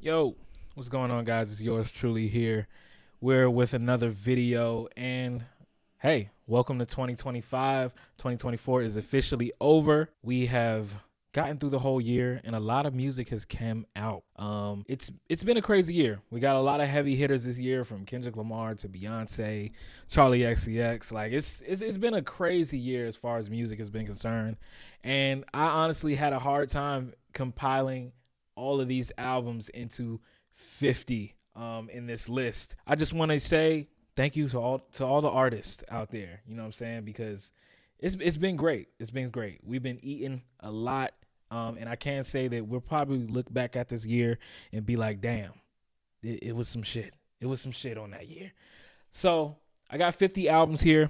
Yo, what's going on, guys? It's yours truly here. We're with another video, and hey, welcome to 2025. 2024 is officially over. We have gotten through the whole year, and a lot of music has come out. It's been a crazy year. We got a lot of heavy hitters this year, from Kendrick Lamar to Beyonce, Charli XCX. Like it's been a crazy year as far as music has been concerned, and I honestly had a hard time compiling all of these albums into 50 in this list. I just want to say thank you to all the artists out there. You know what I'm saying? Because it's been great. It's been great. We've been eating a lot, and I can say that we'll probably look back at this year and be like, damn, it was some shit. It was some shit on that year. So I got 50 albums here,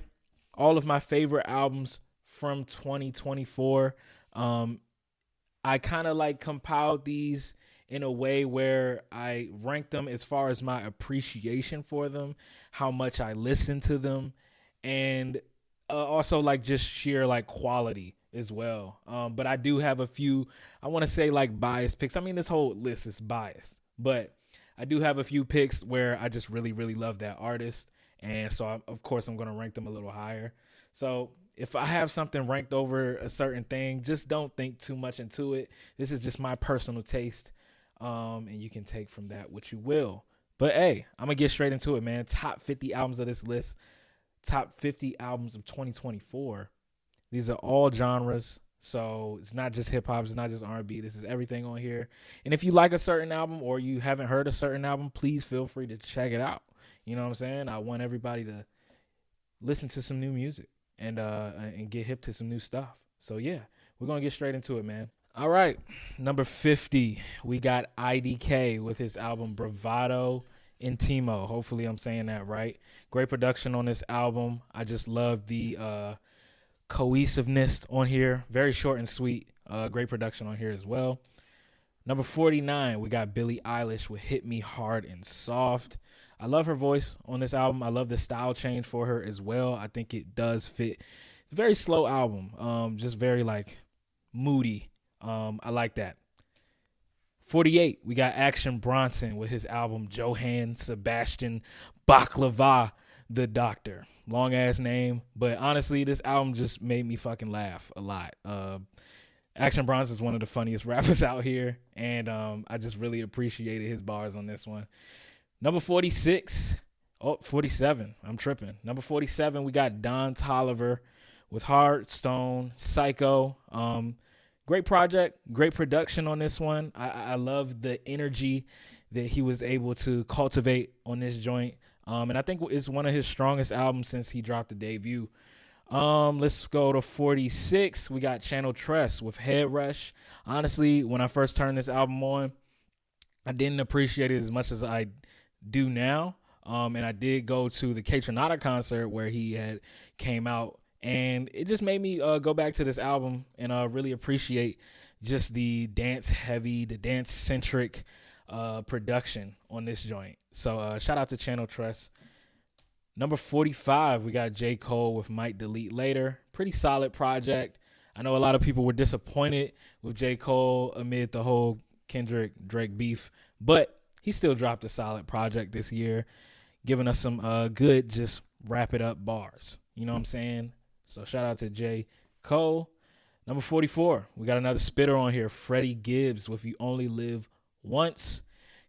all of my favorite albums from 2024. I kind of like compiled these in a way where I ranked them as far as my appreciation for them, how much I listen to them, and also like just sheer like quality as well. But I do have a few, I want to say like biased picks. I mean, this whole list is biased, but I do have a few picks where I just really, really love that artist. And so, of course, I'm going to rank them a little higher. So if I have something ranked over a certain thing, just don't think too much into it. This is just my personal taste, and you can take from that what you will. But hey, I'm going to get straight into it, man. Top 50 albums of this list, top 50 albums of 2024. These are all genres, so it's not just hip-hop, it's not just R&B. This is everything on here. And if you like a certain album or you haven't heard a certain album, please feel free to check it out. You know what I'm saying? I want everybody to listen to some new music and get hip to some new stuff. So yeah, we're gonna get straight into it, man. All right, number 50, we got IDK with his album Bravado Intimo. Hopefully I'm saying that right. Great production on this album. I just love the cohesiveness on here. Very short and sweet. Great production on here as well. Number 49, we got Billie Eilish with Hit Me Hard and Soft. I love her voice on this album. I love the style change for her as well. I think it does fit. It's a very slow album, just very like moody. I like that. 48, we got Action Bronson with his album Johann Sebastian Baklava the Doctor. Long ass name, but honestly, this album just made me fucking laugh a lot. Action Bronson is one of the funniest rappers out here, and I just really appreciated his bars on this one. Number 46, 47, I'm tripping. Number 47, we got Don Toliver with Heartstone, Psycho. Great project, great production on this one. I love the energy that he was able to cultivate on this joint. And I think it's one of his strongest albums since he dropped the debut. Let's go to 46. We got Channel Tress with Head Rush. Honestly, when I first turned this album on, I didn't appreciate it as much as I do now. And I did go to the KAYTRANADA concert where he had came out, and it just made me go back to this album and really appreciate just the dance heavy, the dance centric production on this joint. So shout out to Channel Tress. Number 45, we got J. Cole with Might Delete Later. Pretty solid project. I know a lot of people were disappointed with J. Cole amid the whole Kendrick Drake beef, but he still dropped a solid project this year, giving us some good just wrap it up bars. You know what I'm saying? So shout out to J. Cole. Number 44, we got another spitter on here, Freddie Gibbs with You Only Live Once.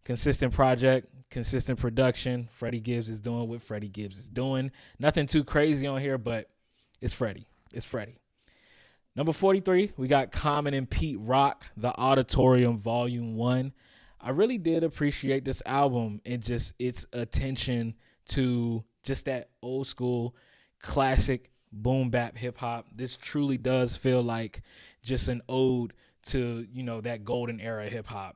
Consistent project, consistent production. Freddie Gibbs is doing what Freddie Gibbs is doing. Nothing too crazy on here, but it's Freddie. It's Freddie. Number 43, we got Common and Pete Rock, The Auditorium Volume 1. I really did appreciate this album and just its attention to just that old school classic boom bap hip hop. This truly does feel like just an ode to, you know, that golden era hip hop.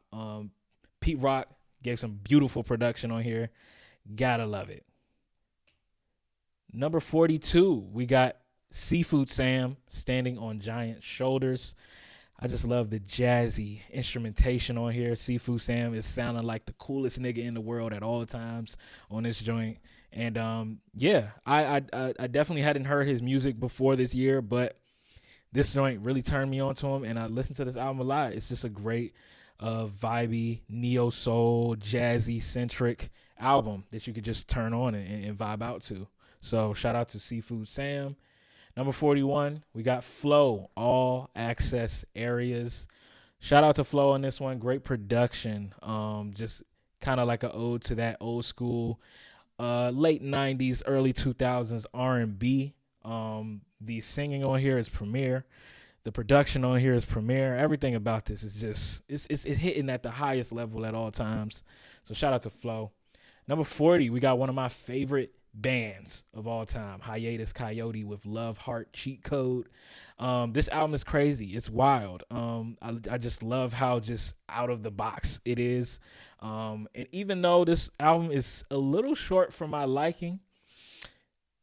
Pete Rock gave some beautiful production on here. Gotta love it. Number 42, we got Seafood Sam, Standing on Giant Shoulders. I just love the jazzy instrumentation on here. Seafood Sam is sounding like the coolest nigga in the world at all times on this joint. And yeah, I definitely hadn't heard his music before this year, but this joint really turned me on to him, and I listened to this album a lot. It's just a great vibey, neo soul, jazzy centric album that you could just turn on and vibe out to. So shout out to Seafood Sam. Number 41, we got Flow, All Access Areas. Shout out to Flow on this one. Great production. Just kind of like an ode to that old school, late 90s, early 2000s R&B. The singing on here is premier. The production on here is premier. Everything about this is just, it's hitting at the highest level at all times. So shout out to Flow. Number 40, we got one of my favorite bands of all time, Hiatus Kaiyote with Love Heart Cheat Code. This album is crazy. It's wild. I just love how just out of the box it is. And even though this album is a little short for my liking,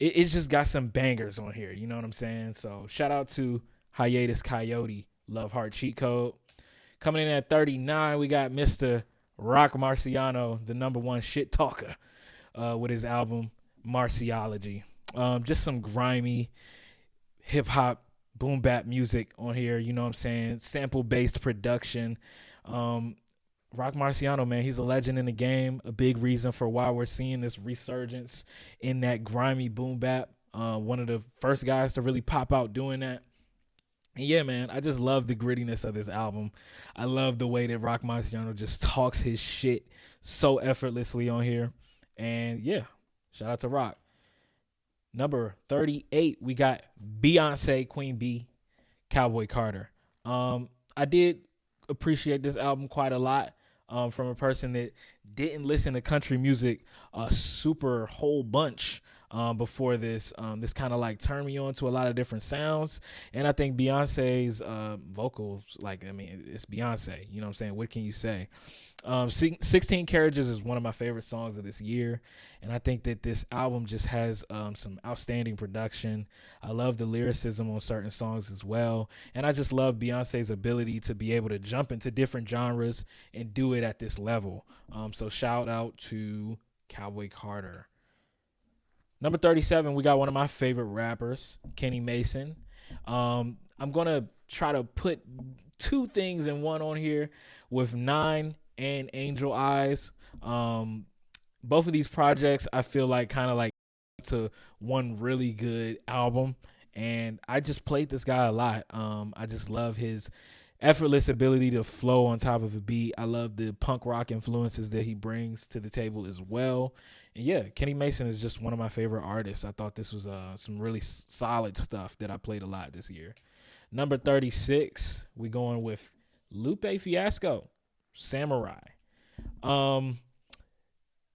it's just got some bangers on here. You know what I'm saying? So shout out to Hiatus Kaiyote, Love Heart Cheat Code. Coming in at 39, we got Mr. Rock Marciano, the number one shit talker, with his album Marciology. Just some grimy hip hop boom bap music on here, you know what I'm saying? Sample based production. Rock Marciano, man, he's a legend in the game. A big reason for why we're seeing this resurgence in that grimy boom bap. One of the first guys to really pop out doing that. And yeah, man, I just love the grittiness of this album. I love the way that Rock Marciano just talks his shit so effortlessly on here. And yeah, shout out to Rock. Number 38, we got Beyonce, Queen B, Cowboy Carter. I did appreciate this album quite a lot, from a person that didn't listen to country music a super whole bunch before this. This kind of like turned me on to a lot of different sounds. And I think Beyonce's vocals, like, I mean, it's Beyonce. You know what I'm saying? What can you say? 16 Carriages is one of my favorite songs of this year. And I think that this album just has some outstanding production. I love the lyricism on certain songs as well. And I just love Beyonce's ability to be able to jump into different genres and do it at this level. So shout out to Cowboy Carter. Number 37, we got one of my favorite rappers, Kenny Mason. I'm going to try to put two things in one on here with 9 and Angel Eyes. Both of these projects, I feel like kind of like to one really good album. And I just played this guy a lot. I just love his effortless ability to flow on top of a beat. I love the punk rock influences that he brings to the table as well. And yeah, Kenny Mason is just one of my favorite artists. I thought this was some really solid stuff that I played a lot this year. Number 36, we going with Lupe Fiasco, Samurai.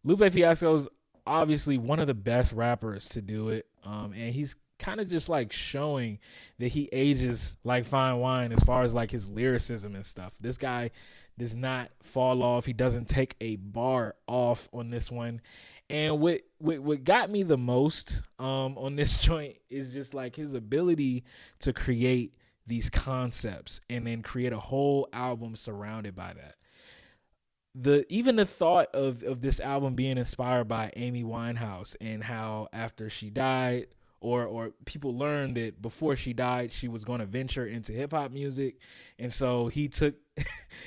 Lupe Fiasco is obviously one of the best rappers to do it. And he's kind of just like showing that he ages like fine wine as far as like his lyricism and stuff. This guy does not fall off. He doesn't take a bar off on this one. And what got me the most on this joint is just like his ability to create these concepts and then create a whole album surrounded by that. Even the thought of this album being inspired by Amy Winehouse and how after she died, or people learned that before she died, she was going to venture into hip hop music. And so he took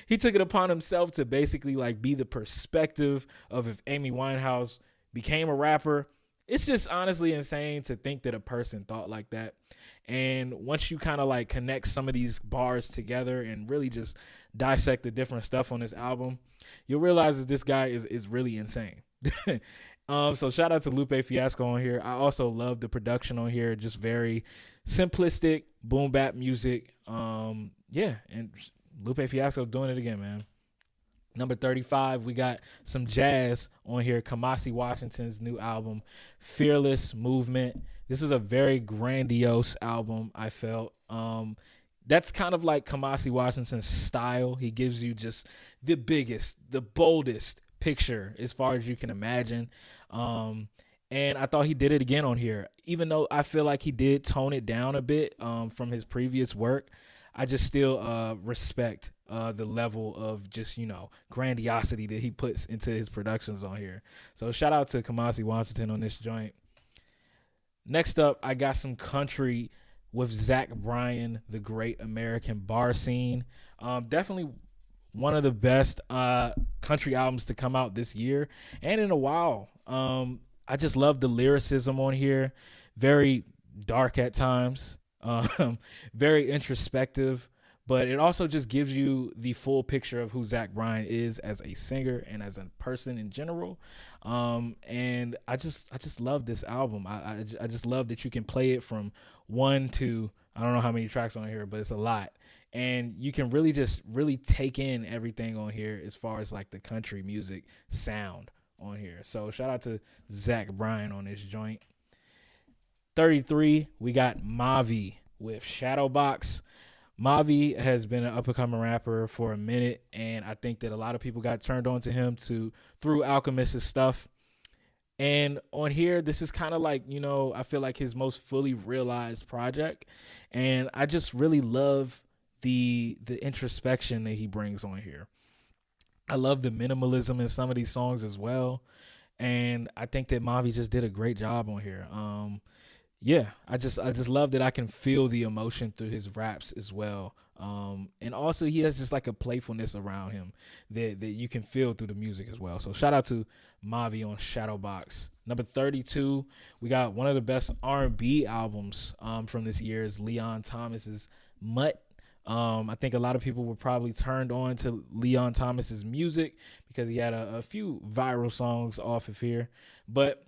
it upon himself to basically like be the perspective of if Amy Winehouse became a rapper. It's just honestly insane to think that a person thought like that. And once you kind of like connect some of these bars together and really just dissect the different stuff on this album, you'll realize that this guy is really insane. So shout out to Lupe Fiasco on here. I also love the production on here. Just very simplistic boom bap music. Yeah, and Lupe Fiasco doing it again, man. Number 35, we got some jazz on here. Kamasi Washington's new album, Fearless Movement. This is a very grandiose album, I felt. That's kind of like Kamasi Washington's style. He gives you just the biggest, the boldest picture as far as you can imagine. And I thought he did it again on here. Even though I feel like he did tone it down a bit from his previous work, I just still respect the level of just, grandiosity that he puts into his productions on here. So shout out to Kamasi Washington on this joint. Next up, I got some country with Zach Bryan, the Great American Bar Scene. Definitely one of the best country albums to come out this year and in a while. I just love the lyricism on here. Very dark at times, very introspective, but it also just gives you the full picture of who Zach Bryan is as a singer and as a person in general. And I just love this album. I just love that you can play it from 1 to, I don't know how many tracks on here, but it's a lot. And you can really take in everything on here as far as like the country music sound on here. So shout out to Zach Bryan on this joint. 33, we got Mavi with Shadowbox. Mavi has been an up-and-coming rapper for a minute, and I think that a lot of people got turned on to him through Alchemist's stuff. And on here, this is kind of like, you know, I feel like his most fully realized project. And I just really love the introspection that he brings on here. I love the minimalism in some of these songs as well. And I think that Mavi just did a great job on here. Yeah, I just love that I can feel the emotion through his raps as well. And also he has just like a playfulness around him that you can feel through the music as well. So shout out to Mavi on Shadowbox. Number 32, we got one of the best R&B albums from this year is Leon Thomas's Mutt. I think a lot of people were probably turned on to Leon Thomas's music because he had a few viral songs off of here. But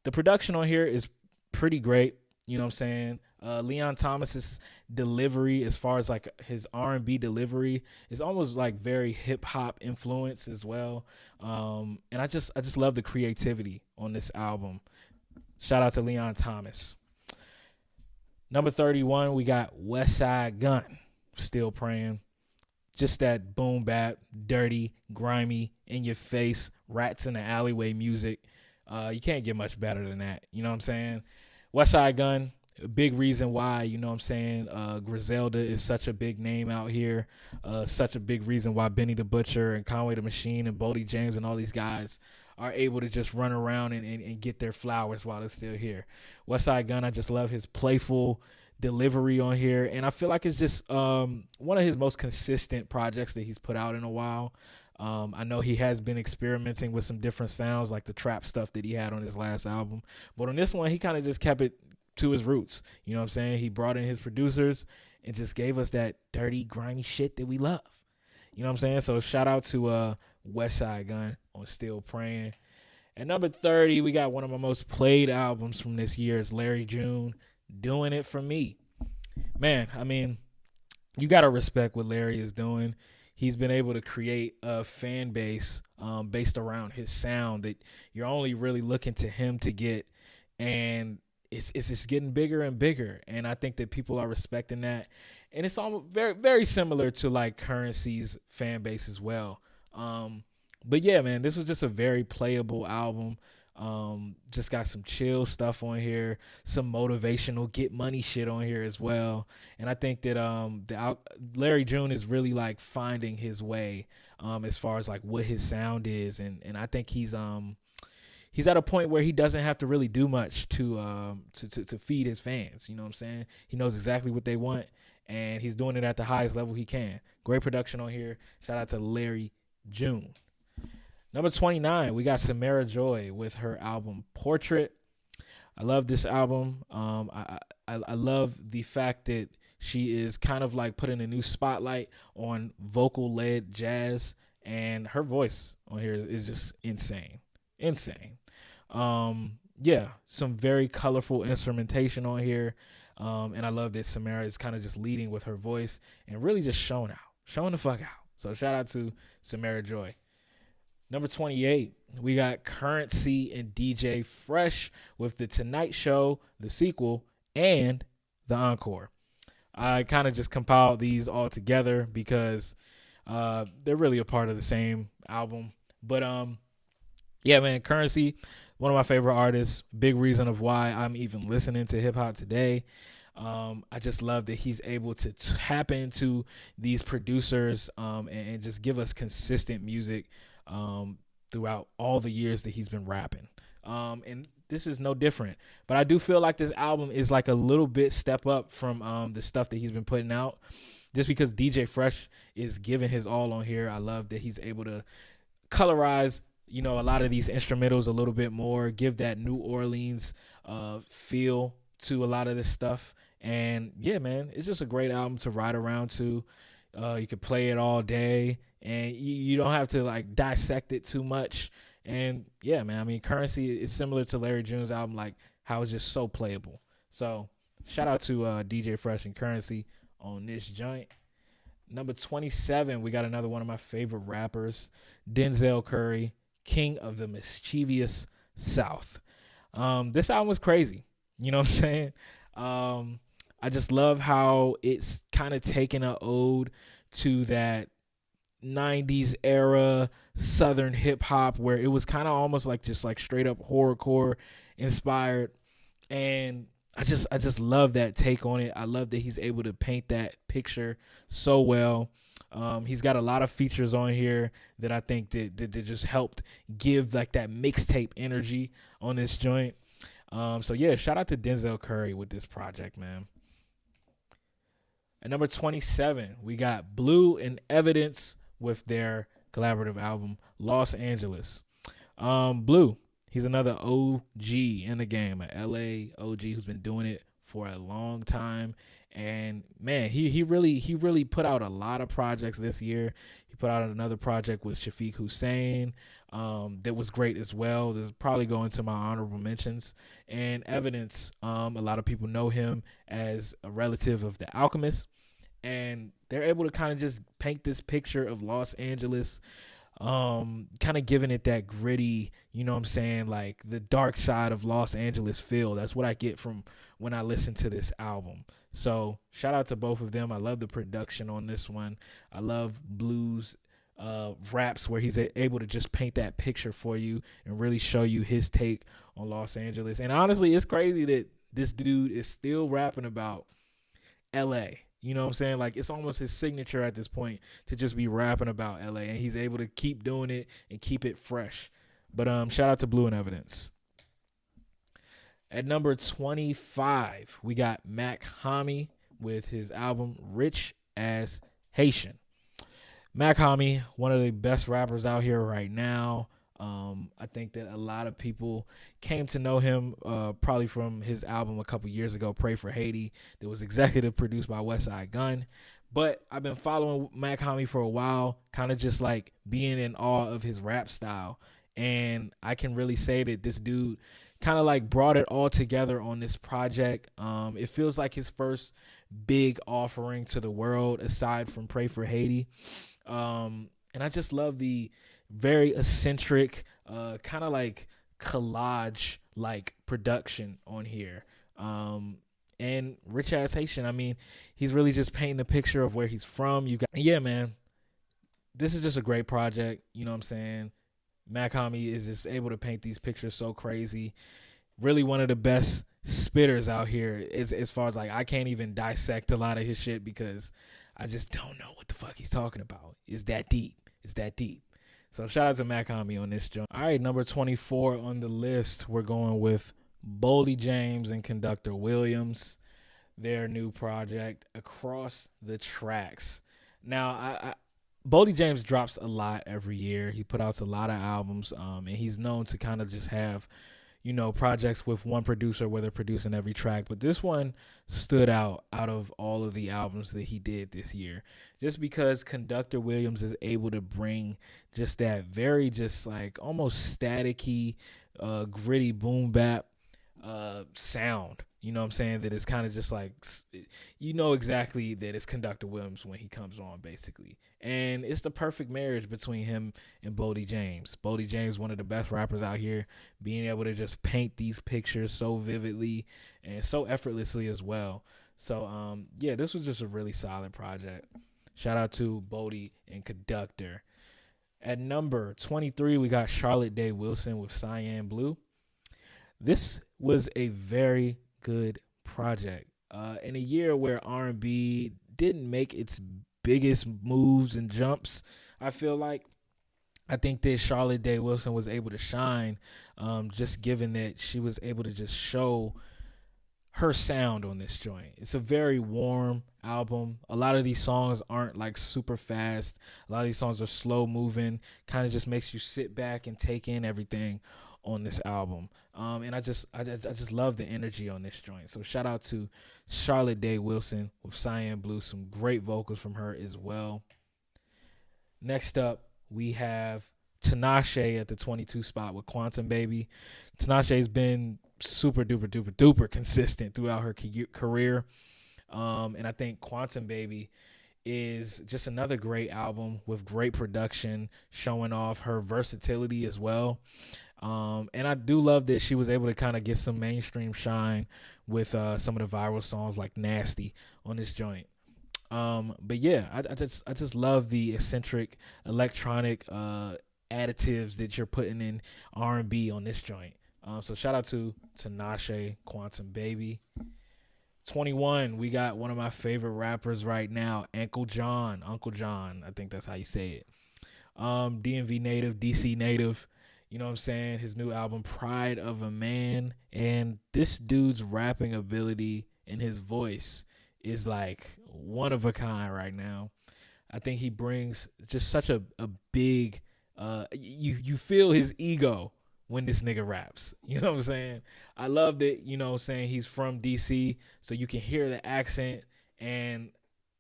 the production on here is pretty great. You know what I'm saying? Leon Thomas's delivery, as far as like his R&B delivery, is almost like very hip hop influence as well. And I just love the creativity on this album. Shout out to Leon Thomas. Number 31, we got Westside Gunn, Still Praying. Just that boom bap, dirty, grimy, in your face, rats in the alleyway music. You can't get much better than that. You know what I'm saying? Westside Gunn, a big reason why, you know what I'm saying, Griselda is such a big name out here. Such a big reason why Benny the Butcher and Conway the Machine and Boldy James and all these guys are able to just run around and get their flowers while they're still here. Westside Gunn, I just love his playful delivery on here. And I feel like it's just one of his most consistent projects that he's put out in a while. I know he has been experimenting with some different sounds, like the trap stuff that he had on his last album. But on this one, he kind of just kept it to his roots. You know what I'm saying? He brought in his producers and just gave us that dirty, grimy shit that we love. You know what I'm saying? So shout out to Westside Gunn on Still Praying. At number 30, we got one of my most played albums from this year. It's Larry June, Doing It For Me. Man, I mean, you got to respect what Larry is doing. He's been able to create a fan base based around his sound that you're only really looking to him to get. And it's just getting bigger and bigger. And I think that people are respecting that. And it's almost very, very similar to like Currency's fan base as well. But yeah, man, this was just a very playable album. Just got some chill stuff on here, some motivational get money shit on here as well. And I think that Larry June is really like finding his way as far as like what his sound is. And I think he's at a point where he doesn't have to really do much to feed his fans. You know what I'm saying? He knows exactly what they want, and he's doing it at the highest level he can. Great production on here. Shout out to Larry June. Number 29, we got Samara Joy with her album Portrait. I love this album. I love the fact that she is kind of like putting a new spotlight on vocal-led jazz, and her voice on here is just insane. Yeah, some very colorful instrumentation on here. And I love that Samara is kind of just leading with her voice and really just showing the fuck out. So shout out to Samara Joy. Number 28, we got Currency and DJ Fresh with The Tonight Show, the sequel, and the encore. I kind of just compiled these all together because they're really a part of the same album. But yeah, man, Currency, one of my favorite artists. Big reason of why I'm even listening to hip hop today. I just love that he's able to tap into these producers and just give us consistent music throughout all the years that he's been rapping. And this is no different. But I do feel like this album is like a little bit step up from the stuff that he's been putting out. just because DJ Fresh is giving his all on here. I love that he's able to colorize, a lot of these instrumentals a little bit more, give that New Orleans feel to a lot of this stuff. And yeah, man, it's just a great album to ride around to. You can play it all day, and you don't have to like dissect it too much. And yeah, man, I mean, Currency is similar to Larry June's album, like how it's just so playable. So shout out to DJ Fresh and Currency on this joint. Number 27, we got another one of my favorite rappers, Denzel Curry, King of the Mischievous South. This album was crazy. You know what I'm saying? I just love how it's kind of taken an ode to that 90s era Southern hip hop, where it was kind of almost like just like straight up horrorcore inspired. And I just love that take on it. I love that he's able to paint that picture so well. He's got a lot of features on here that I think that just helped give like that mixtape energy on this joint. So yeah, shout out to Denzel Curry with this project, man. At number 27, we got Blue and Evidence with their collaborative album, Los Angeles. Blue, he's another OG in the game, an LA OG who's been doing it for a long time. And man, he really put out a lot of projects this year. He put out another project with Shafiq Hussein that was great as well. This is probably going to my honorable mentions. And Evidence, a lot of people know him as a relative of the Alchemist, and they're able to kind of just paint this picture of Los Angeles, kind of giving it that gritty, you know what I'm saying, like the dark side of Los Angeles feel. That's what I get from when I listen to this album. So shout out to both of them. I love the production on this one. I love Blue's raps where he's able to just paint that picture for you and really show you his take on Los Angeles. And honestly, it's crazy that this dude is still rapping about LA. You know what I'm saying? Like, it's almost his signature at this point to just be rapping about LA, and he's able to keep doing it and keep it fresh. But shout out to Blue and Evidence. At number 25, we got Mach Hommy with his album Rich As Haitian. Mach Hommy, one of the best rappers out here right now. I think that a lot of people came to know him probably from his album a couple years ago, Pray for Haiti, that was executive produced by Westside Gunn. But I've been following Mach Hommy for a while, kind of just like being in awe of his rap style. And I can really say that this dude kind of like brought it all together on this project. It feels like his first big offering to the world aside from Pray for Haiti. And I just love the very eccentric, kind of like collage like production on here. And Rich Ass Haitian, I mean, he's really just painting a picture of where he's from. Yeah, man, this is just a great project. You know what I'm saying? Mach Hommy is just able to paint these pictures so crazy. Really one of the best spitters out here as far as like, I can't even dissect a lot of his shit because I just don't know what the fuck he's talking about. It's that deep. It's that deep. So shout out to Mach Hommy on this joint. All right, number 24 on the list, we're going with Boldy James and Conductor Williams, their new project, Across the Tracks. Now, Boldy James drops a lot every year. He put out a lot of albums, and he's known to kind of just have, you know, projects with one producer where they're producing every track. But this one stood out of all of the albums that he did this year, just because Conductor Williams is able to bring just that very just like almost staticky, gritty boom bap sound. You know what I'm saying? That it's kind of just like, you know exactly that it's Conductor Williams when he comes on, basically. And it's the perfect marriage between him and Boldy James. Boldy James, one of the best rappers out here, being able to just paint these pictures so vividly and so effortlessly as well. So, yeah, this was just a really solid project. Shout out to Boldy and Conductor. At number 23, we got Charlotte Day Wilson with Cyan Blue. This was a very good project. In a year where R&B didn't make its biggest moves and jumps, I think that Charlotte Day Wilson was able to shine, just given that she was able to just show her sound on this joint. It's a very warm album. A lot of these songs aren't like super fast. A lot of these songs are slow moving, kind of just makes you sit back and take in everything on this album. And I just love the energy on this joint. So shout out to Charlotte Day Wilson with Cyan Blue. Some great vocals from her as well. Next up, we have Tinashe at the 22 spot with Quantum Baby. Tinashe has been super duper consistent throughout her career. And I think Quantum Baby is just another great album with great production, showing off her versatility as well. And I do love that she was able to kind of get some mainstream shine with some of the viral songs like Nasty on this joint. But yeah, I just love the eccentric electronic additives that you're putting in R&B on this joint. So shout out to Tinashe, Quantum Baby. 21, we got one of my favorite rappers right now, Uncle John, I think that's how you say it. DMV native, DC native, you know what I'm saying? His new album, Pride of a Man. And this dude's rapping ability and his voice is like one of a kind right now. I think he brings just such a big, you feel his ego when this nigga raps. You know what I'm saying? I love that, you know what I'm saying, he's from DC, so you can hear the accent, and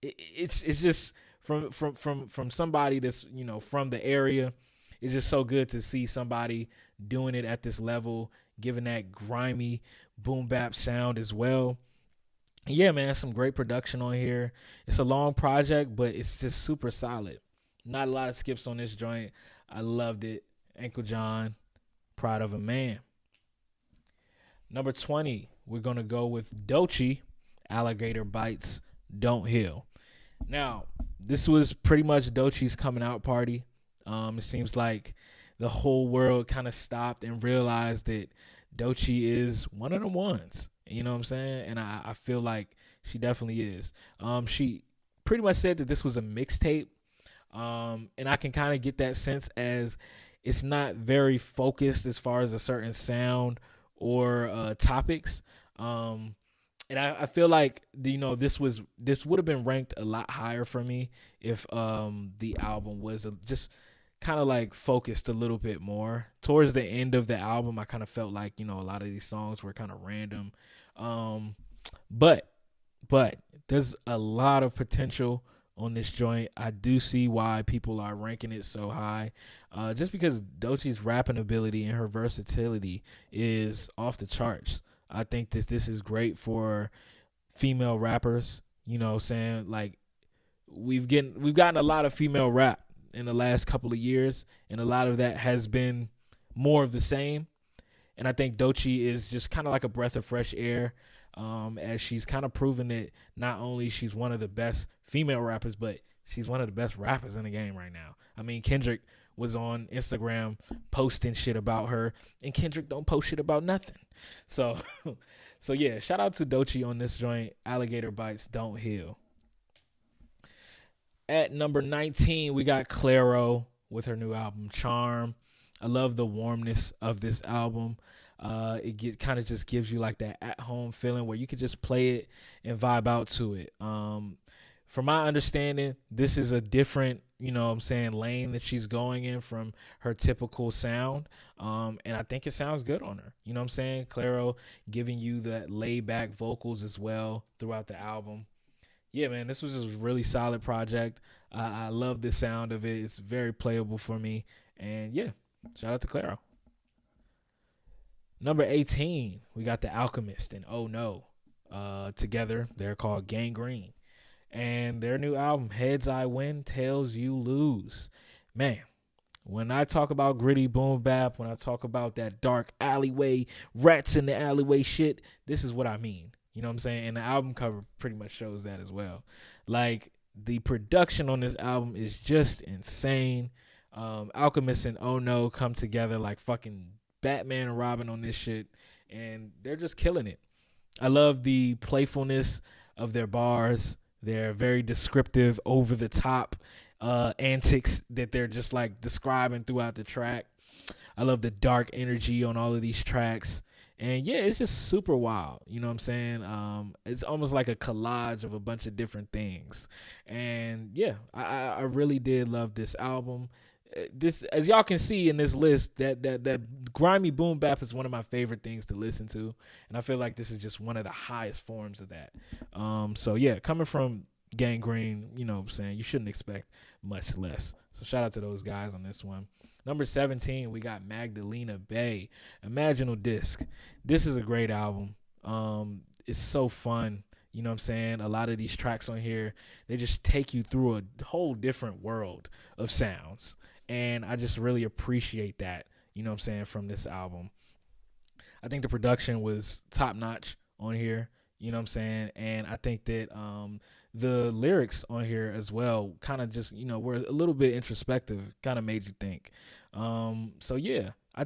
it's just from somebody that's, you know, from the area. It's just so good to see somebody doing it at this level, giving that grimy boom bap sound as well. Yeah, man, some great production on here. It's a long project, but it's just super solid. Not a lot of skips on this joint. I loved it. Uncle John, Pride of a Man. Number 20, we're going to go with Doechii, Alligator Bites, Don't Heal. Now, this was pretty much Doechii's coming out party. It seems like the whole world kind of stopped and realized that Doechii is one of the ones. You know what I'm saying? And I feel like she definitely is. She pretty much said that this was a mixtape. And I can kind of get that sense as it's not very focused as far as a certain sound or topics. And I feel like, you know, this would have been ranked a lot higher for me if the album was just kind of like focused a little bit more. Towards the end of the album, I kind of felt like, you know, a lot of these songs were kind of random. But there's a lot of potential on this joint. I do see why people are ranking it so high, just because Doechii's rapping ability and her versatility is off the charts. I think that this is great for female rappers. You know what I'm saying? Like, we've gotten a lot of female rap in the last couple of years, and a lot of that has been more of the same. And I think Doechii is just kind of like a breath of fresh air, as she's kind of proven that not only she's one of the best female rappers, but she's one of the best rappers in the game right now. I mean, Kendrick was on Instagram posting shit about her, and Kendrick don't post shit about nothing. So yeah, shout out to Doechii on this joint, Alligator Bites, Don't Heal. At number 19, we got Clairo with her new album, Charm. I love the warmness of this album. It kind of just gives you like that at-home feeling where you could just play it and vibe out to it. From my understanding, this is a different, you know what I'm saying, lane that she's going in from her typical sound. And I think it sounds good on her. You know what I'm saying? Clairo giving you that laid-back vocals as well throughout the album. Yeah, man, this was a really solid project. I love the sound of it. It's very playable for me. And yeah, shout out to Clairo. Number 18, we got the Alchemist and Oh No. Together, they're called Gangrene. And their new album, Heads I Win, Tails You Lose. Man, when I talk about gritty boom bap, when I talk about that dark alleyway, rats in the alleyway shit, this is what I mean. You know what I'm saying? And the album cover pretty much shows that as well. Like, the production on this album is just insane. Alchemist and Oh No come together like fucking Batman and Robin on this shit, and they're just killing it. I love the playfulness of their bars. They're very descriptive, over the top antics that they're just like describing throughout the track. I love the dark energy on all of these tracks. And yeah, it's just super wild. You know what I'm saying? It's almost like a collage of a bunch of different things. And yeah, I really did love this album. This, as y'all can see in this list, that grimy boom bap is one of my favorite things to listen to, and I feel like this is just one of the highest forms of that. So yeah, coming from Gangrene, you know what I'm saying, you shouldn't expect much less. So shout out to those guys on this one. Number 17, we got Magdalena Bay, Imaginal Disc. This is a great album. It's so fun. You know what I'm saying? A lot of these tracks on here, they just take you through a whole different world of sounds. And I just really appreciate that, you know what I'm saying, from this album. I think the production was top notch on here, you know what I'm saying? And I think that the lyrics on here as well kind of just, you know, were a little bit introspective, kind of made you think. So yeah, I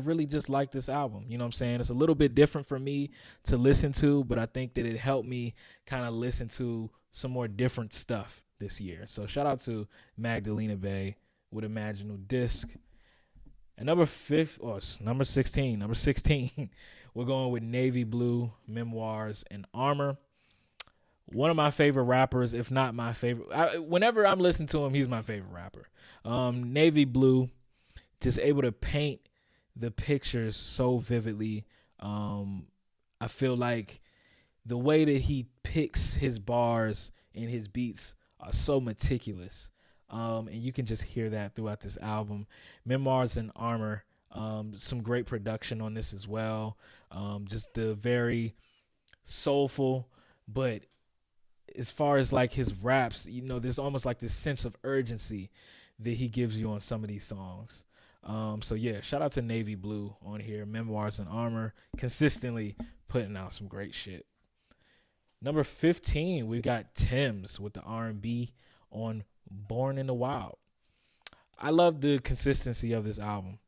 really just like this album. You know what I'm saying? It's a little bit different for me to listen to, but I think that it helped me kind of listen to some more different stuff this year. So shout out to Magdalena Bay with Imaginal Disc. And number 16, we're going with Navy Blue, Memoirs, and Armour. One of my favorite rappers, if not my favorite. Whenever I'm listening to him, he's my favorite rapper. Navy Blue, just able to paint the pictures so vividly. I feel like the way that he picks his bars and his beats are so meticulous. And you can just hear that throughout this album. Memoirs and Armour, some great production on this as well. Just the very soulful, but as far as like his raps, you know, there's almost like this sense of urgency that he gives you on some of these songs. So yeah, shout out to Navy Blue on here. Memoirs and Armour, consistently putting out some great shit. Number 15, we got Tems with the R&B on Born in the Wild. I love the consistency of this album.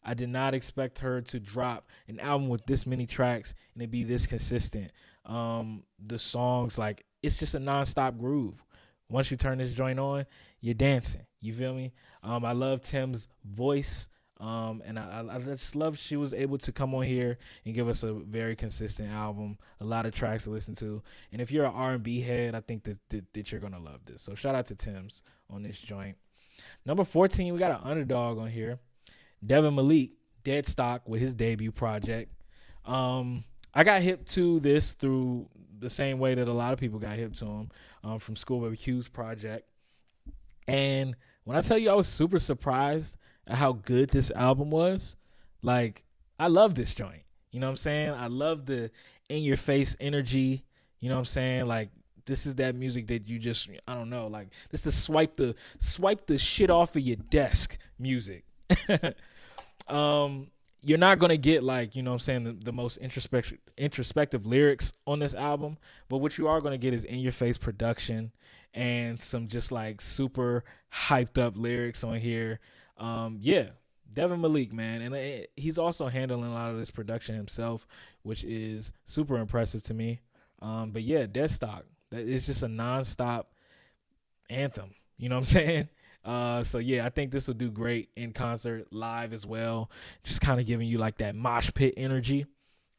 I did not expect her to drop an album with this many tracks and it be this consistent. The songs, like, it's just a nonstop groove. Once you turn this joint on, you're dancing. You feel me? I love Tim's voice. And I just love she was able to come on here and give us a very consistent album, a lot of tracks to listen to. And if you're an R&B head, I think that you're going to love this. So shout out to Tems on this joint. Number 14, we got an underdog on here. Devin Malik, Deadstock, with his debut project. I got hip to this through the same way that a lot of people got hip to him, from Schoolboy Q's project. And when I tell you I was super surprised at how good this album was, like, I love this joint. You know what I'm saying? I love the in-your-face energy. You know what I'm saying? Like, this is that music that you just, I don't know, like, this is the swipe the shit off of your desk music. You're not going to get, like, you know what I'm saying, the most introspective lyrics on this album, but what you are going to get is in-your-face production and some just, like, super hyped up lyrics on here. Yeah, Devin Malik, man, and he's also handling a lot of this production himself, which is super impressive to me. But yeah, Deadstock, that is just a nonstop anthem. You know what I'm saying? So yeah, I think this will do great in concert, live as well. Just kind of giving you like that mosh pit energy.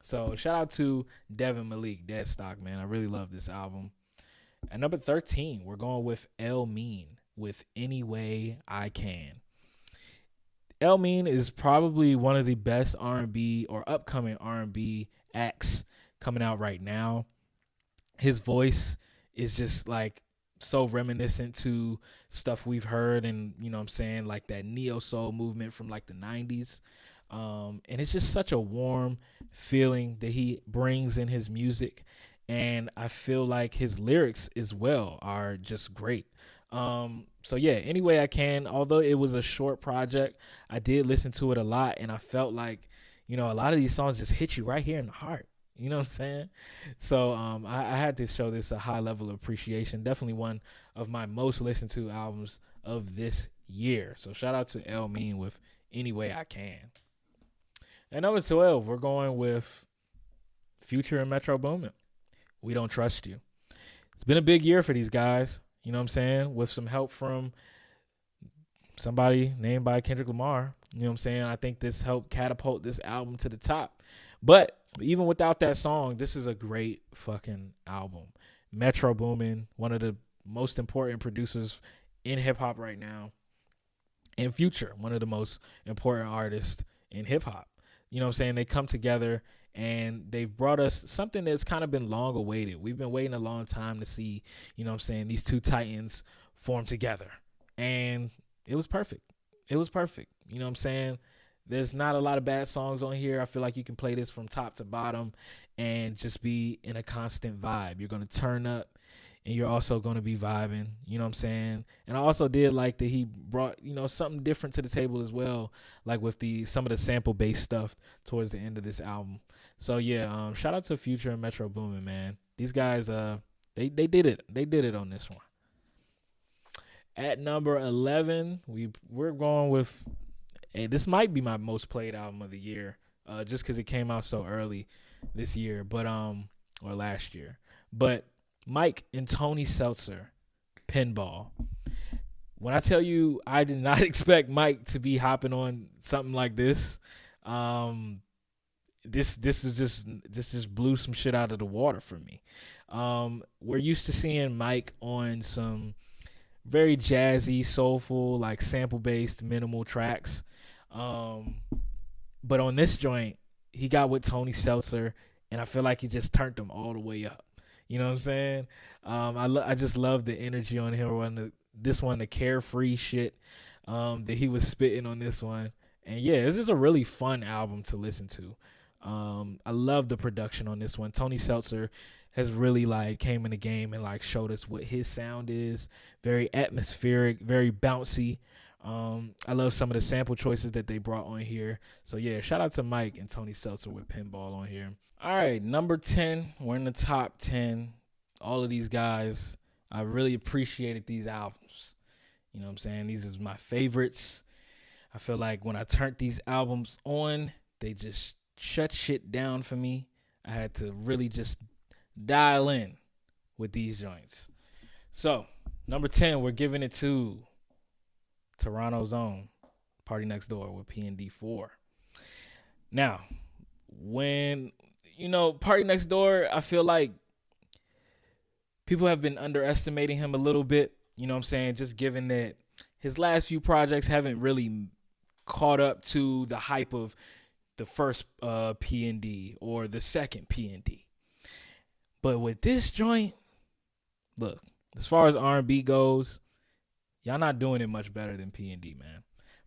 So shout out to Devin Malik, Deadstock, man. I really love this album. At number 13, we're going with Elmiene with Any Way I Can. Elmiene is probably one of the best R&B or upcoming R&B acts coming out right now. His voice is just like so reminiscent to stuff we've heard, and you know what I'm saying, like that neo soul movement from like the 90s. And it's just such a warm feeling that he brings in his music, and I feel like his lyrics as well are just great. So yeah, Any Way I Can, although it was a short project, I did listen to it a lot, and I felt like, you know, a lot of these songs just hit you right here in the heart. You know what I'm saying? So I had to show this a high level of appreciation. Definitely one of my most listened to albums of this year. So shout out to Elmiene with Any Way I Can. At number 12, we're going with Future and Metro Boomin, We Don't Trust You. It's been a big year for these guys. You know what I'm saying? With some help from somebody named by Kendrick Lamar. You know what I'm saying? I think this helped catapult this album to the top. But even without that song, this is a great fucking album. Metro Boomin, one of the most important producers in hip hop right now. And Future, one of the most important artists in hip hop. You know what I'm saying? They come together and they've brought us something that's kind of been long awaited. We've been waiting a long time to see, you know what I'm saying, these two titans form together. And it was perfect. It was perfect. You know what I'm saying? There's not a lot of bad songs on here. I feel like you can play this from top to bottom and just be in a constant vibe. You're going to turn up and you're also going to be vibing. You know what I'm saying? And I also did like that he brought, you know, something different to the table as well, like with some of the sample-based stuff towards the end of this album. So, yeah, shout out to Future and Metro Boomin, man. These guys, they did it. They did it on this one. At number 11, we're going with, this might be my most played album of the year, just because it came out so early this year, but or last year. But Mike and Tony Seltzer, Pinbal. When I tell you I did not expect Mike to be hopping on something like this, this just blew some shit out of the water for me. We're used to seeing Mike on some very jazzy, soulful, like sample-based, minimal tracks. But on this joint, he got with Tony Seltzer, and I feel like he just turned them all the way up. You know what I'm saying? I just love the energy on him on the carefree shit that he was spitting on this one. And yeah, it's just a really fun album to listen to. I love the production on this one. Tony Seltzer has really like came in the game and like showed us what his sound is. Very atmospheric, very bouncy. I love some of the sample choices that they brought on here. So yeah, shout out to Mike and Tony Seltzer with Pinbal on here. All right, number 10. We're in the top 10. All of these guys, I really appreciated these albums. You know what I'm saying? These is my favorites. I feel like when I turned these albums on, they just shut shit down for me. I had to really just dial in with these joints. So, number 10, we're giving it to Toronto's own PARTYNEXTDOOR with PND4. Now, when, you know, PARTYNEXTDOOR, I feel like people have been underestimating him a little bit. You know what I'm saying? Just given that his last few projects haven't really caught up to the hype of the first PND or the second PND. But with this joint, look, as far as R&B goes, y'all not doing it much better than PND, man.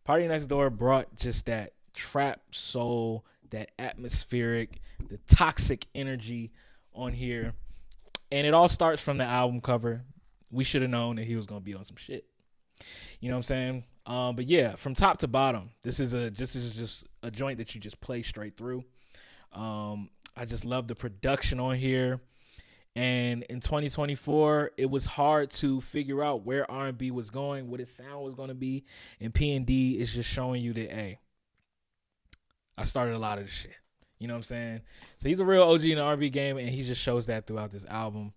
PARTYNEXTDOOR brought just that trap soul, that atmospheric, the toxic energy on here. And it all starts from the album cover. We should have known that he was going to be on some shit. You know what I'm saying? But yeah, from top to bottom, this is just a joint that you just play straight through. I just love the production on here. And in 2024, it was hard to figure out where R&B was going, what its sound was going to be. And P&D is just showing you that, hey, I started a lot of this shit. You know what I'm saying? So he's a real OG in the R&B game, and he just shows that throughout this album.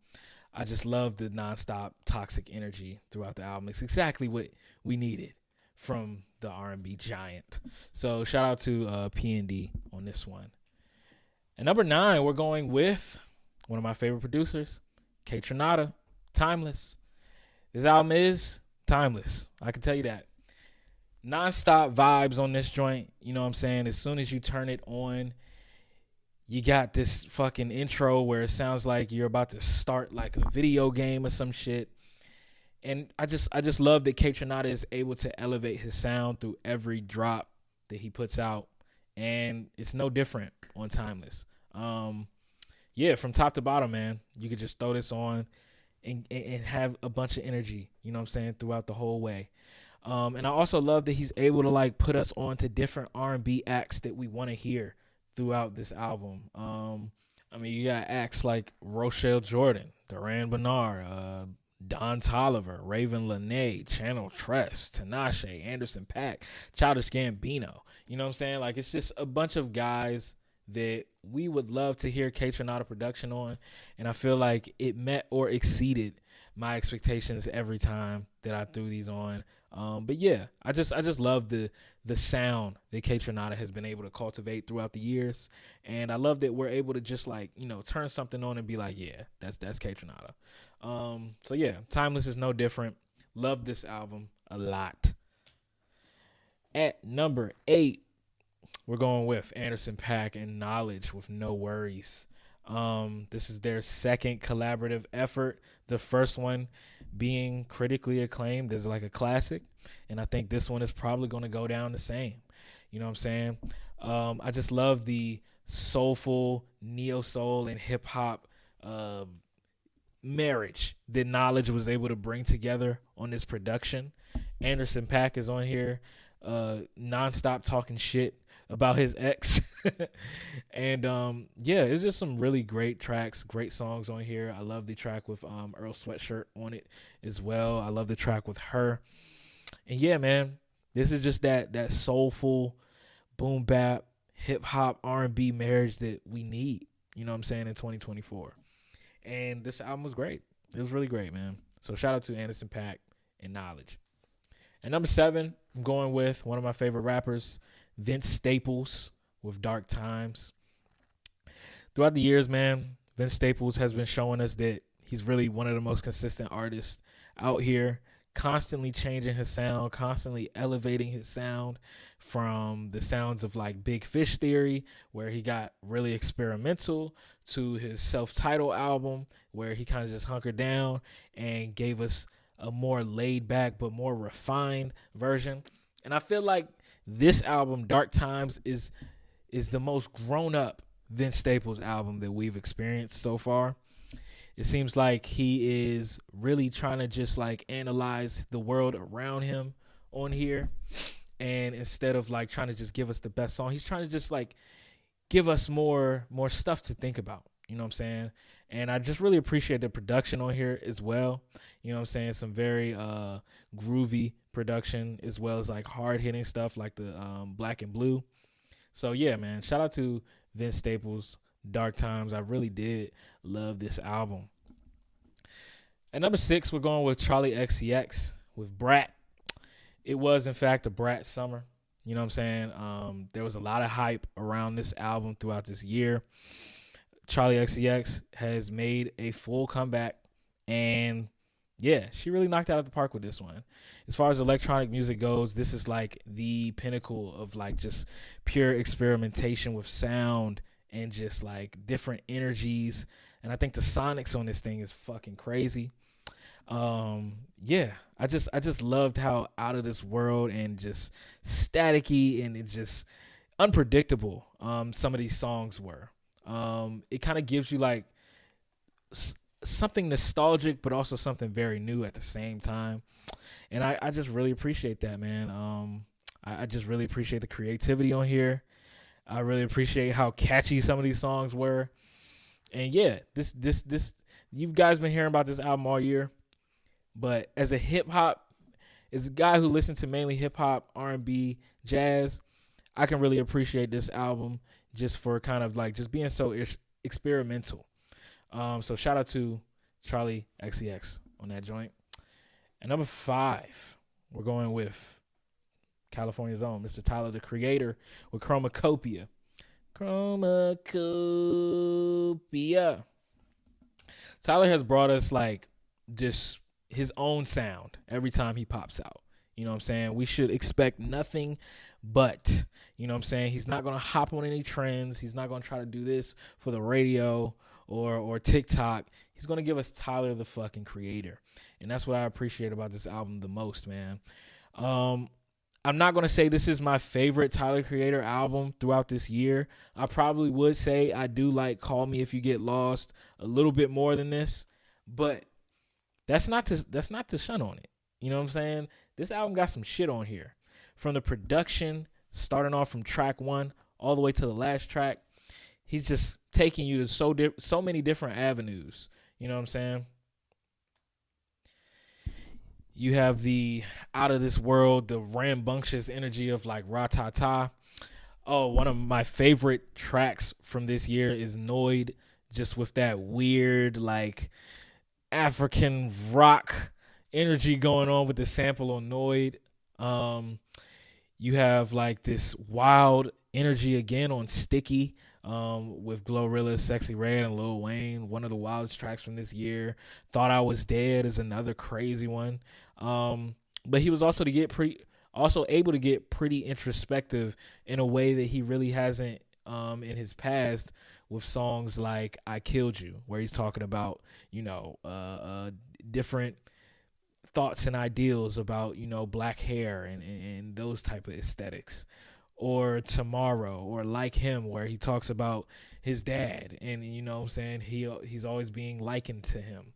I just love the nonstop toxic energy throughout the album. It's exactly what we needed from the R&B giant. So shout out to P&D on this one. And number 9, we're going with one of my favorite producers, KAYTRANADA, Timeless. This album is timeless. I can tell you that. Non-stop vibes on this joint. You know what I'm saying? As soon as you turn it on, you got this fucking intro where it sounds like you're about to start like a video game or some shit. And I just love that KAYTRANADA is able to elevate his sound through every drop that he puts out. And it's no different on Timeless. Yeah, from top to bottom, man, you could just throw this on and have a bunch of energy, you know what I'm saying, throughout the whole way. And I also love that he's able to like put us on to different R&B acts that we want to hear throughout this album. I mean, you got acts like Rochelle Jordan, Duran Bernard, Don Toliver, Ravyn Lenae, Channel Tress, Tinashe, Anderson .Paak, Childish Gambino. You know what I'm saying? Like, it's just a bunch of guys that we would love to hear KAYTRANADA production on, and I feel like it met or exceeded my expectations every time that I threw these on. But yeah, I just love the sound that KAYTRANADA has been able to cultivate throughout the years, and I love that we're able to just like, you know, turn something on and be like, yeah, that's KAYTRANADA. So yeah, Timeless is no different. Love this album a lot. At number 8, we're going with Anderson .Paak and Knxledge with No Worries. This is their second collaborative effort. The first one being critically acclaimed as like a classic, and I think this one is probably going to go down the same. You know what I'm saying? I just love the soulful neo soul and hip hop marriage that Knxledge was able to bring together on this production. Anderson .Paak is on here, nonstop talking shit about his ex. And yeah, it's just some really great tracks, great songs on here. I love the track with Earl Sweatshirt on it as well. I love the track with her. And yeah, man, this is just that soulful boom bap hip hop R&B marriage that we need, you know what I'm saying, in 2024. And this album was great. It was really great, man. So shout out to Anderson .Paak and Knxledge. And number 7, I'm going with one of my favorite rappers, Vince Staples with Dark Times. Throughout the years, man, Vince Staples has been showing us that he's really one of the most consistent artists out here, constantly changing his sound, constantly elevating his sound from the sounds of like Big Fish Theory, where he got really experimental, to his self-titled album, where he kind of just hunkered down and gave us a more laid back but more refined version. And I feel like this album, Dark Times, is the most grown up Vince Staples album that we've experienced so far. It seems like he is really trying to just like analyze the world around him on here. And instead of like trying to just give us the best song, he's trying to just like give us more stuff to think about. You know what I'm saying? And I just really appreciate the production on here as well. You know what I'm saying? Some very groovy production, as well as like hard hitting stuff like the Black and Blue. So yeah, man, shout out to Vince Staples, Dark Times. I really did love this album. At number 6, we're going with Charli XCX with BRAT. It was in fact a BRAT summer. You know what I'm saying? There was a lot of hype around this album throughout this year. Charli XCX has made a full comeback, and yeah, she really knocked out of the park with this one. As far as electronic music goes, this is like the pinnacle of like just pure experimentation with sound and just like different energies. And I think the sonics on this thing is fucking crazy. Yeah, I just loved how out of this world and just staticky and it just unpredictable some of these songs were. It kind of gives you like something nostalgic, but also something very new at the same time. And I just really appreciate that, man. I just really appreciate the creativity on here. I really appreciate how catchy some of these songs were. And yeah, this you guys been hearing about this album all year. But as a guy who listens to mainly hip hop, R&B, jazz, I can really appreciate this album just for kind of like just being so experimental. So shout out to Charli XCX on that joint. And number 5, we're going with California's own Mr. Tyler, the Creator, with CHROMAKOPIA. CHROMAKOPIA. Tyler has brought us like just his own sound every time he pops out. You know what I'm saying? We should expect nothing but, you know what I'm saying? He's not going to hop on any trends. He's not going to try to do this for the radio or TikTok. He's going to give us Tyler, the fucking Creator. And that's what I appreciate about this album the most, man. I'm not going to say this is my favorite Tyler Creator album throughout this year. I probably would say I do like Call Me If You Get Lost a little bit more than this, but that's not to shun on it. You know what I'm saying? This album got some shit on here. From the production, starting off from track 1 all the way to the last track, he's just taking you to so many different avenues. You know what I'm saying? You have the out of this world, the rambunctious energy of like Ratata. Oh, one of my favorite tracks from this year is Noid, just with that weird like African rock energy going on with the sample on Noid. You have like this wild energy again on Sticky, with Glorilla's Sexy Red and Lil Wayne, one of the wildest tracks from this year. Thought I Was Dead is another crazy one. But he was also able to get pretty introspective in a way that he really hasn't in his past, with songs like I Killed You, where he's talking about, different thoughts and ideals about, black hair and those type of aesthetics. Or Tomorrow, or Like Him, where he talks about his dad and, what I'm saying, he's always being likened to him.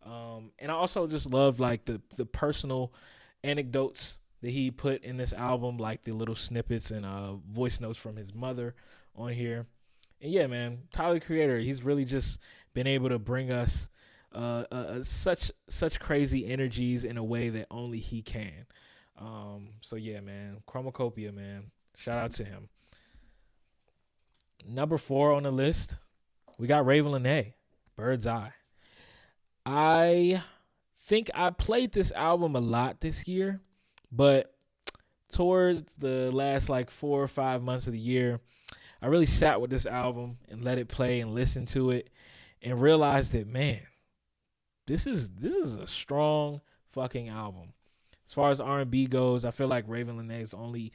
And I also just love like the personal anecdotes that he put in this album, like the little snippets and voice notes from his mother on here. And yeah, man, Tyler, Creator, he's really just been able to bring us such crazy energies in a way that only he can. So yeah, man, CHROMAKOPIA, man, shout out to him. Number 4 on the list, we got Ravyn Lenae, Bird's Eye. I think I played this album a lot this year, but towards the last like 4 or 5 months of the year, I really sat with this album and let it play and listen to it and realized that, man, this is a strong fucking album. As far as R&B goes, I feel like Ravyn Lenae has only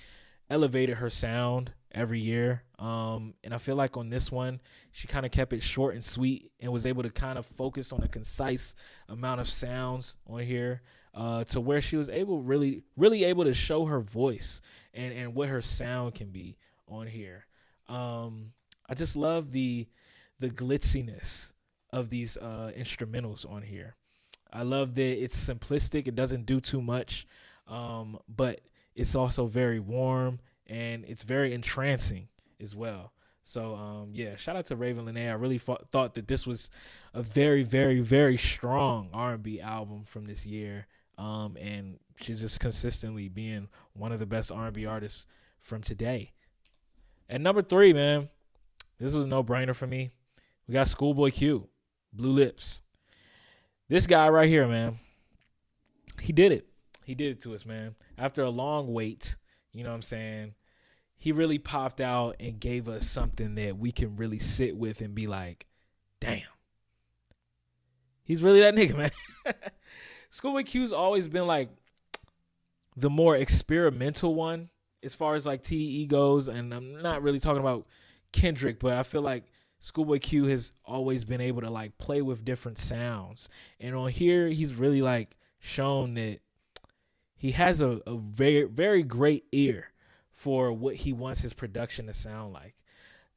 elevated her sound every year. And I feel like on this one, she kind of kept it short and sweet and was able to kind of focus on a concise amount of sounds on here, to where she was really able to show her voice and what her sound can be on here. I just love the glitziness of these instrumentals on here. I love that it's simplistic. It doesn't do too much, but it's also very warm and it's very entrancing as well. So, yeah, shout out to Ravyn Lenae. I really thought that this was a very, very, very strong R&B album from this year. And she's just consistently being one of the best R&B artists from today. At number 3, man, this was a no-brainer for me. We got Schoolboy Q, Blue Lips. This guy right here, man, he did it. He did it to us, man. After a long wait, you know what I'm saying, he really popped out and gave us something that we can really sit with and be like, damn, he's really that nigga, man. Schoolboy Q's always been like the more experimental one as far as like TDE goes, and I'm not really talking about Kendrick, but I feel like Schoolboy Q has always been able to like play with different sounds. And on here, he's really like shown that he has a very, very great ear for what he wants his production to sound like.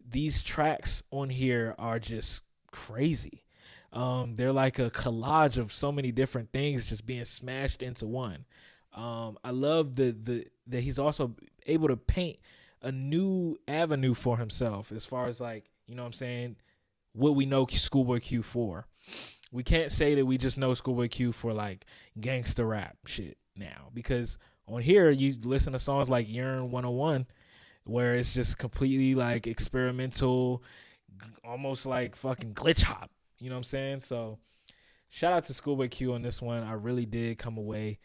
These tracks on here are just crazy. They're like a collage of so many different things just being smashed into one. I love that he's also able to paint a new avenue for himself as far as like, you know what I'm saying, what we know Schoolboy Q for. We can't say that we just know Schoolboy Q for like gangster rap shit now, because on here you listen to songs like Yearn 101 where it's just completely like experimental, almost like fucking glitch hop, you know what I'm saying? So shout out to Schoolboy Q on this one. I really did come away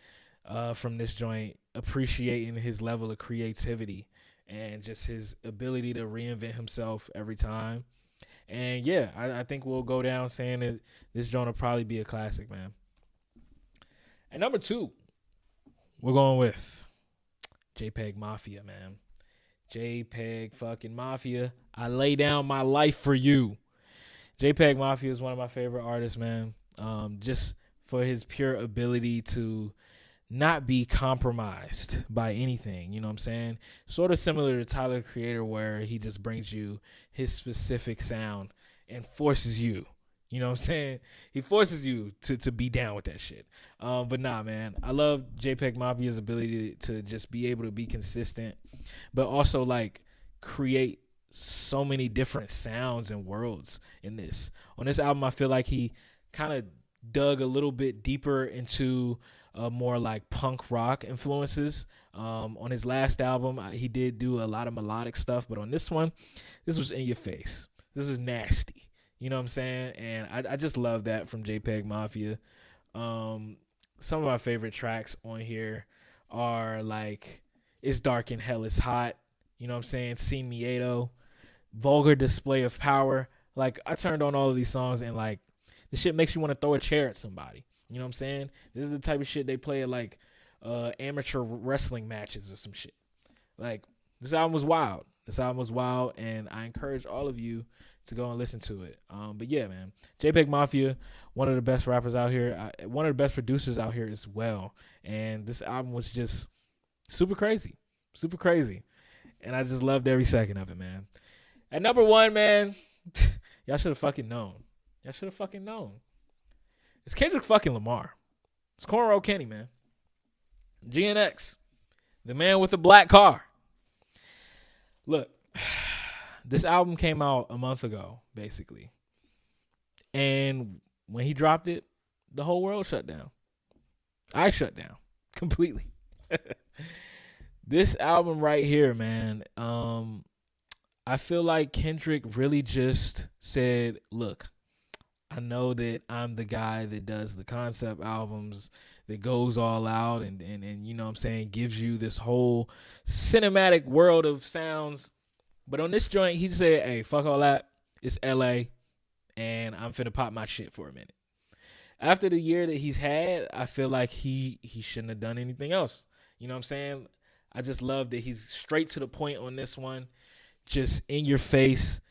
from this joint appreciating his level of creativity and just his ability to reinvent himself every time. And yeah, I think we'll go down saying that this joint will probably be a classic, man. At number 2, we're going with JPEGMAFIA, man. JPEG fucking Mafia. I lay down my life for you. JPEGMAFIA is one of my favorite artists, man. Just for his pure ability to not be compromised by anything, you know what I'm saying? Sort of similar to Tyler, Creator, where he just brings you his specific sound and forces you, you know what I'm saying? He forces you to be down with that shit. But nah, man, I love JPEGMAFIA's ability to just be able to be consistent, but also like create so many different sounds and worlds in this. On this album, I feel like he kind of dug a little bit deeper into more like punk rock influences. On his last album, he did do a lot of melodic stuff, but on this one, this was in your face. This is nasty. You know what I'm saying? And I just love that from JPEGMAFIA. Some of my favorite tracks on here are like It's Dark and Hell is Hot. You know what I'm saying? Sin Miedo. Vulgar Display of Power. Like, I turned on all of these songs and like the shit makes you want to throw a chair at somebody. You know what I'm saying? This is the type of shit they play at like amateur wrestling matches or some shit. Like, this album was wild. And I encourage all of you to go and listen to it. But yeah, man, JPEGMAFIA, one of the best rappers out here, one of the best producers out here as well. And this album was just super crazy, and I just loved every second of it, man. At number 1, man, y'all should have fucking known. It's Kendrick fucking Lamar. It's Cornrow Kenny, man. GNX, the man with the black car. Look, this album came out a month ago, basically. And when he dropped it, the whole world shut down. I shut down completely. This album right here, man, I feel like Kendrick really just said, look, I know that I'm the guy that does the concept albums, that goes all out and you know what I'm saying, gives you this whole cinematic world of sounds. But on this joint, he said, hey, fuck all that. It's LA, and I'm finna pop my shit for a minute. After the year that he's had, I feel like he shouldn't have done anything else. You know what I'm saying? I just love that he's straight to the point on this one, just in your face,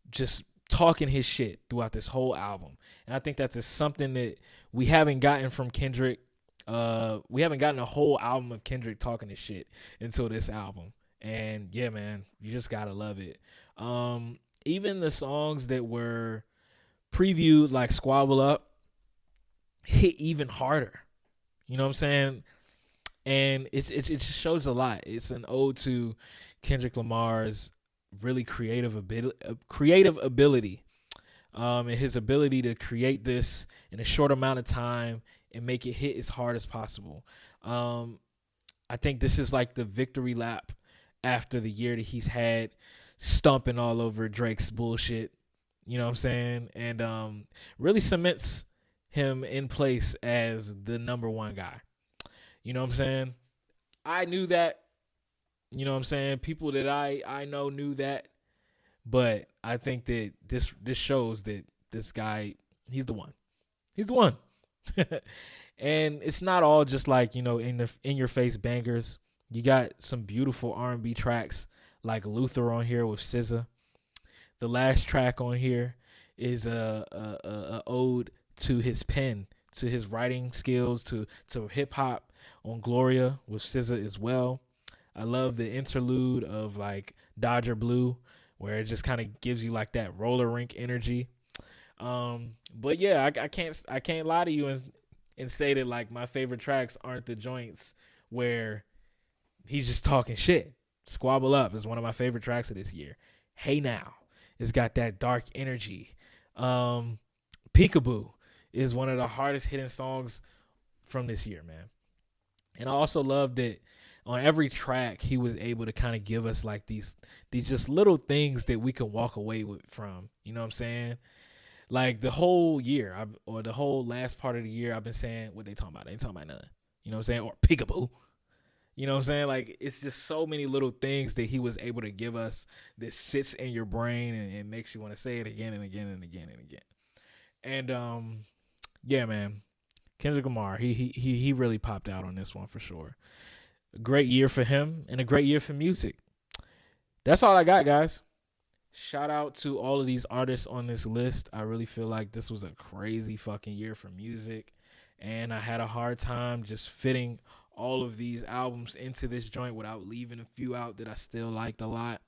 just talking his shit throughout this whole album. And I think that's just something that we haven't gotten from Kendrick. We haven't gotten a whole album of Kendrick talking his shit until this album. And yeah, man, you just gotta love it. Even the songs that were previewed, like Squabble Up, hit even harder. You know what I'm saying? And it just shows a lot. It's an ode to Kendrick Lamar's really creative ability, and his ability to create this in a short amount of time and make it hit as hard as possible. I think this is like the victory lap after the year that he's had stomping all over Drake's bullshit. You know what I'm saying? And really cements him in place as the number 1 guy. You know what I'm saying? I knew that. You know what I'm saying? People that I know knew that. But I think that this shows that this guy, he's the one. He's the one. And it's not all just like, you know, in your face bangers. You got some beautiful R&B tracks like Luther on here with SZA. The last track on here is a ode to his pen, to his writing skills, to hip hop on Gloria with SZA as well. I love the interlude of like Dodger Blue, where it just kind of gives you like that roller rink energy. But yeah, I can't lie to you and say that like my favorite tracks aren't the joints where he's just talking shit. Squabble Up is one of my favorite tracks of this year. Hey Now, it's got that dark energy. Peekaboo is one of the hardest hitting songs from this year, man. And I also love that on every track he was able to kind of give us like these just little things that we can walk away from. You know what I'm saying? Like the whole year, or the whole last part of the year, I've been saying what they talking about. They ain't talking about nothing. You know what I'm saying? Or peekaboo. You know what I'm saying? Like, it's just so many little things that he was able to give us that sits in your brain and makes you want to say it again and again and again and again. And yeah, man, Kendrick Lamar, he really popped out on this one for sure. A great year for him and a great year for music. That's all I got, guys. Shout out to all of these artists on this list. I really feel like this was a crazy fucking year for music, and I had a hard time just fitting all of these albums into this joint without leaving a few out that I still liked a lot.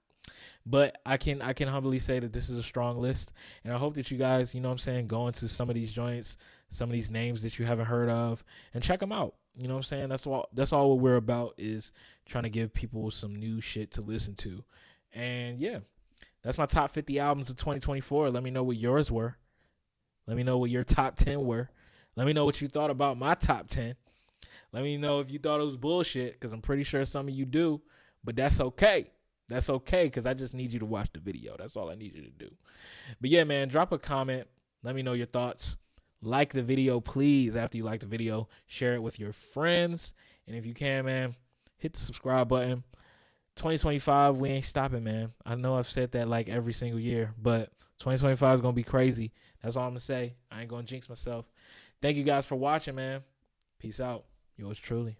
But I can humbly say that this is a strong list, and I hope that you guys, you know what I'm saying, go into some of these joints, some of these names that you haven't heard of, and check them out. You know what I'm saying? That's all what we're about, is trying to give people some new shit to listen to. And yeah, that's my top 50 albums of 2024. Let me know what yours were. Let me know what your top 10 were. Let me know what you thought about my top 10. Let me know if you thought it was bullshit, because I'm pretty sure some of you do, but that's okay. That's okay, because I just need you to watch the video. That's all I need you to do. But yeah, man, drop a comment. Let me know your thoughts. Like the video, please. After you like the video, share it with your friends. And if you can, man, hit the subscribe button. 2025, we ain't stopping, man. I know I've said that like every single year, but 2025 is going to be crazy. That's all I'm going to say. I ain't going to jinx myself. Thank you guys for watching, man. Peace out. Yours truly.